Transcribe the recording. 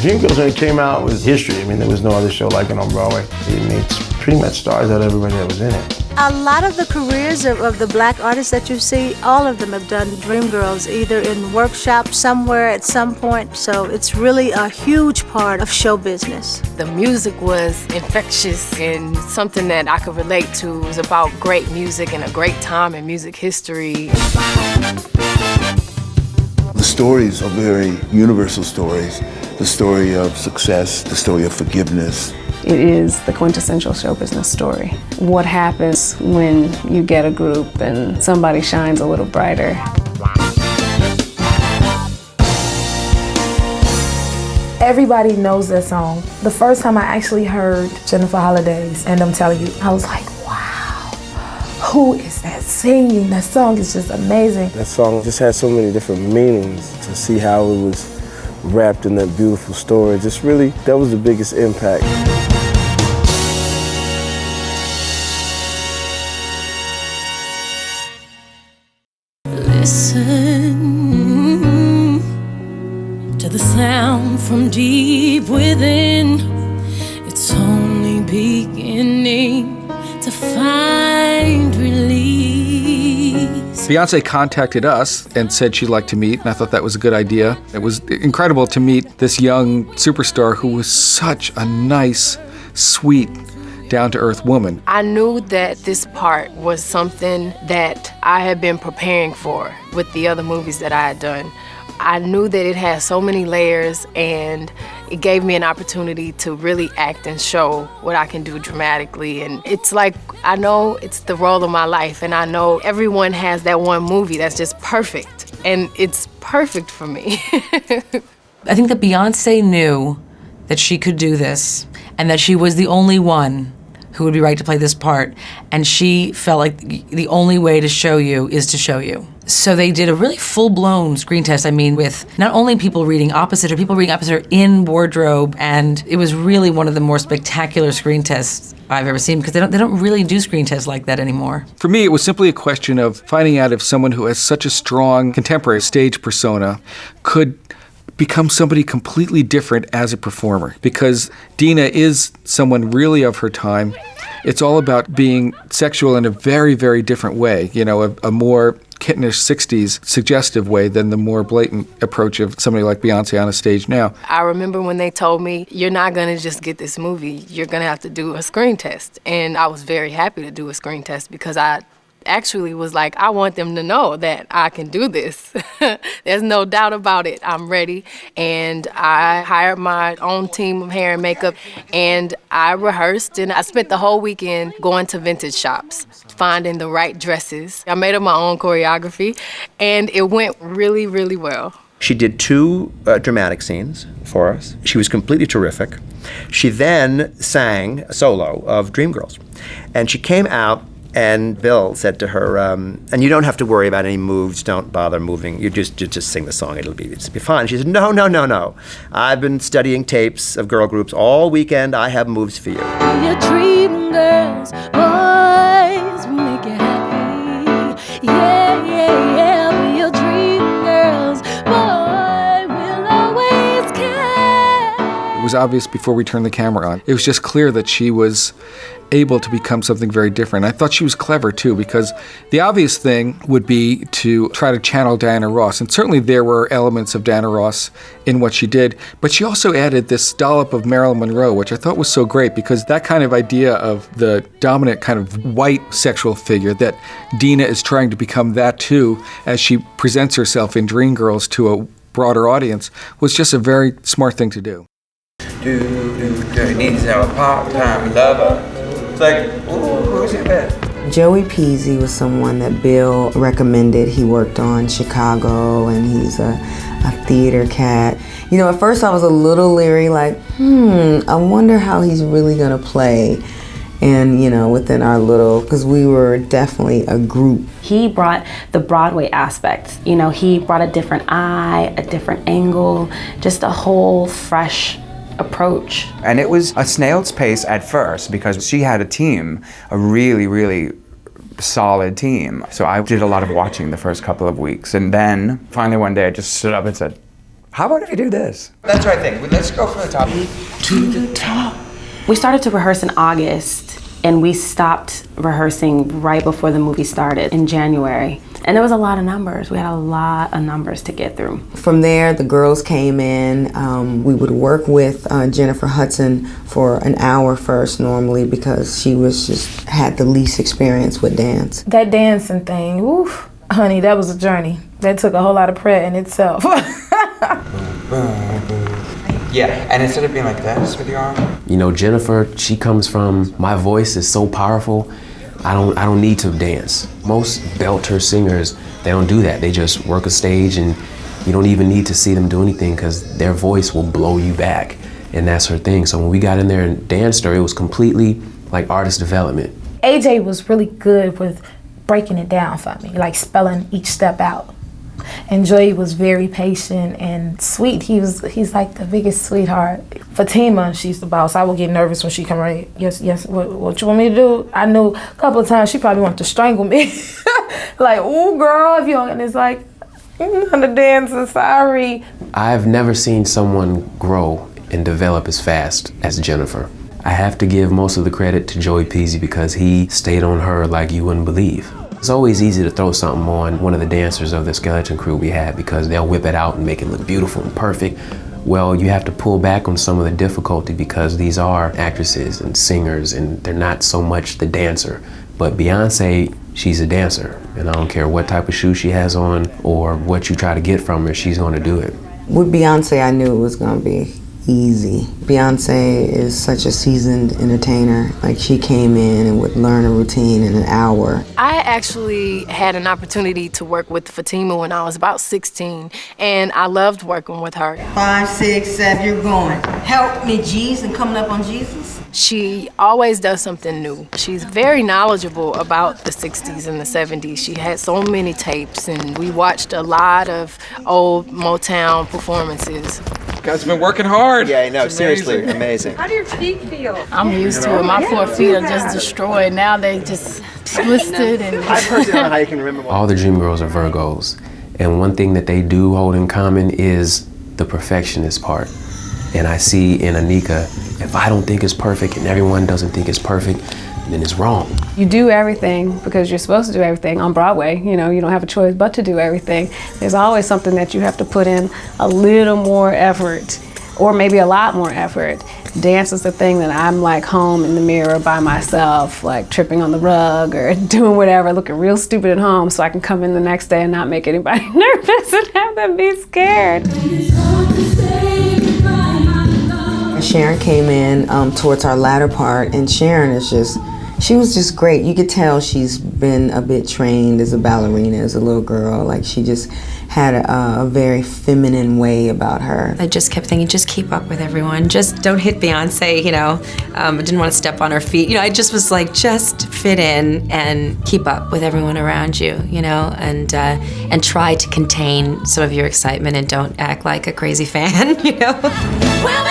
Dreamgirls, when it came out, was history. I mean, there was no other show like it on Broadway. It made pretty much stars out of everybody that was in it. A lot of the careers of the black artists that you see, all of them have done Dreamgirls, either in workshops somewhere at some point. So it's really a huge part of show business. The music was infectious and something that I could relate to. It was about great music and a great time in music history. The stories are very universal stories. The story of success, the story of forgiveness. It is the quintessential show business story. What happens when you get a group and somebody shines a little brighter? Everybody knows that song. The first time I actually heard Jennifer Holliday's, and I'm telling you, I was like, wow, who is that singing? That song is just amazing. That song just had so many different meanings. To see how it was wrapped in that beautiful story, just really, that was the biggest impact. Listen to the sound from deep within. It's only beginning to find release. Beyoncé contacted us and said she'd like to meet, and I thought that was a good idea. It was incredible to meet this young superstar who was such a nice, sweet, down-to-earth woman. I knew that this part was something that I had been preparing for with the other movies that I had done. I knew that it had so many layers, and it gave me an opportunity to really act and show what I can do dramatically. And it's like, I know it's the role of my life, and I know everyone has that one movie that's just perfect, and it's perfect for me. I think that Beyoncé knew that she could do this, and that she was the only one who would be right to play this part, and she felt like the only way to show you is to show you. So they did a really full-blown screen test, with not only people reading opposite her, people reading opposite her in wardrobe, and it was really one of the more spectacular screen tests I've ever seen, because they don't really do screen tests like that anymore. For me, it was simply a question of finding out if someone who has such a strong contemporary stage persona could become somebody completely different as a performer, because Dina is someone really of her time. It's all about being sexual in a very, very different way, a more kittenish 60s suggestive way than the more blatant approach of somebody like Beyoncé on a stage now. I remember when they told me, you're not gonna just get this movie, you're gonna have to do a screen test. And I was very happy to do a screen test, because I actually was like, I want them to know that I can do this. There's no doubt about it. I'm ready. And I hired my own team of hair and makeup, and I rehearsed, and I spent the whole weekend going to vintage shops, finding the right dresses. I made up my own choreography, and it went really, really well. She did 2 dramatic scenes for us. She was completely terrific. She then sang a solo of Dreamgirls, and she came out, and Bill said to her, and you don't have to worry about any moves, don't bother moving, you just sing the song, it'll be fine. She said, no. I've been studying tapes of girl groups all weekend, I have moves for you. Your dream girls, boys will make you happy. Yeah, be your dream girls, boy will always care. It was obvious before we turned the camera on. It was just clear that she was able to become something very different. I thought she was clever too, because the obvious thing would be to try to channel Diana Ross, and certainly there were elements of Diana Ross in what she did, but she also added this dollop of Marilyn Monroe, which I thought was so great, because that kind of idea of the dominant kind of white sexual figure, that Dina is trying to become that too as she presents herself in Dreamgirls to a broader audience, was just a very smart thing to do. He needs to have a part-time lover. It's like, ooh, who's it been? Joey Peasy was someone that Bill recommended. He worked on Chicago, and he's a theater cat. At first I was a little leery, like, I wonder how he's really gonna play. and within our little, because we were definitely a group. He brought the Broadway aspect. He brought a different eye, a different angle, just a whole fresh approach. And it was a snail's pace at first because she had a team, a really, really solid team. So I did a lot of watching the first couple of weeks. And then finally one day I just stood up and said, how about if you do this? That's what I think. Let's go from the top. To the top. We started to rehearse in August, and we stopped rehearsing right before the movie started in January. And there was a lot of numbers. We had a lot of numbers to get through. From there, the girls came in. We would work with Jennifer Hudson for an hour first normally because she had the least experience with dance. That dancing thing, oof, honey, that was a journey. That took a whole lot of prayer in itself. Yeah, and instead of being like this with your arm. Jennifer, she comes from, my voice is so powerful, I don't need to dance. Most belter singers, they don't do that. They just work a stage and you don't even need to see them do anything because their voice will blow you back. And that's her thing. So when we got in there and danced her, it was completely like artist development. AJ was really good with breaking it down for me, like spelling each step out. And Joy was very patient and sweet. He's like the biggest sweetheart. Fatima, she's the boss. I would get nervous when she come around. Yes, what you want me to do? I knew a couple of times she probably wanted to strangle me. Like, ooh, girl, if you don't, and it's like, I'm the dancer, sorry. I've never seen someone grow and develop as fast as Jennifer. I have to give most of the credit to Joey Peasy because he stayed on her like you wouldn't believe. It's always easy to throw something on one of the dancers of the skeleton crew we had because they'll whip it out and make it look beautiful and perfect. Well, you have to pull back on some of the difficulty because these are actresses and singers and they're not so much the dancer. But Beyoncé, she's a dancer, and I don't care what type of shoe she has on or what you try to get from her, she's gonna do it. With Beyoncé, I knew it was gonna be easy. Beyoncé is such a seasoned entertainer. Like, she came in and would learn a routine in an hour. I actually had an opportunity to work with Fatima when I was about 16, and I loved working with her. 5, 6, 7, you're going. Help me, G's, and coming up on Jesus. She always does something new. She's very knowledgeable about the 60s and the 70s. She had so many tapes, and we watched a lot of old Motown performances. You guys have been working hard. Yeah, I know, seriously, amazing. How do your feet feel? I'm used to it. My poor feet are just destroyed. Now they just twisted and... I personally don't know how you can remember. All the Dreamgirls are Virgos, and one thing that they do hold in common is the perfectionist part. And I see in Anika, if I don't think it's perfect and everyone doesn't think it's perfect, then it's wrong. You do everything because you're supposed to do everything on Broadway. You don't have a choice but to do everything. There's always something that you have to put in a little more effort, or maybe a lot more effort. Dance is the thing that I'm like home in the mirror by myself, like tripping on the rug or doing whatever, looking real stupid at home so I can come in the next day and not make anybody nervous and have them be scared. Sharon came in towards our latter part, and Sharon she was just great. You could tell she's been a bit trained as a ballerina as a little girl. Like, she just had a very feminine way about her. I just kept thinking, just keep up with everyone. Just don't hit Beyonce, I didn't want to step on her feet. I just was like, just fit in and keep up with everyone around you, and try to contain some of your excitement and don't act like a crazy fan, Well,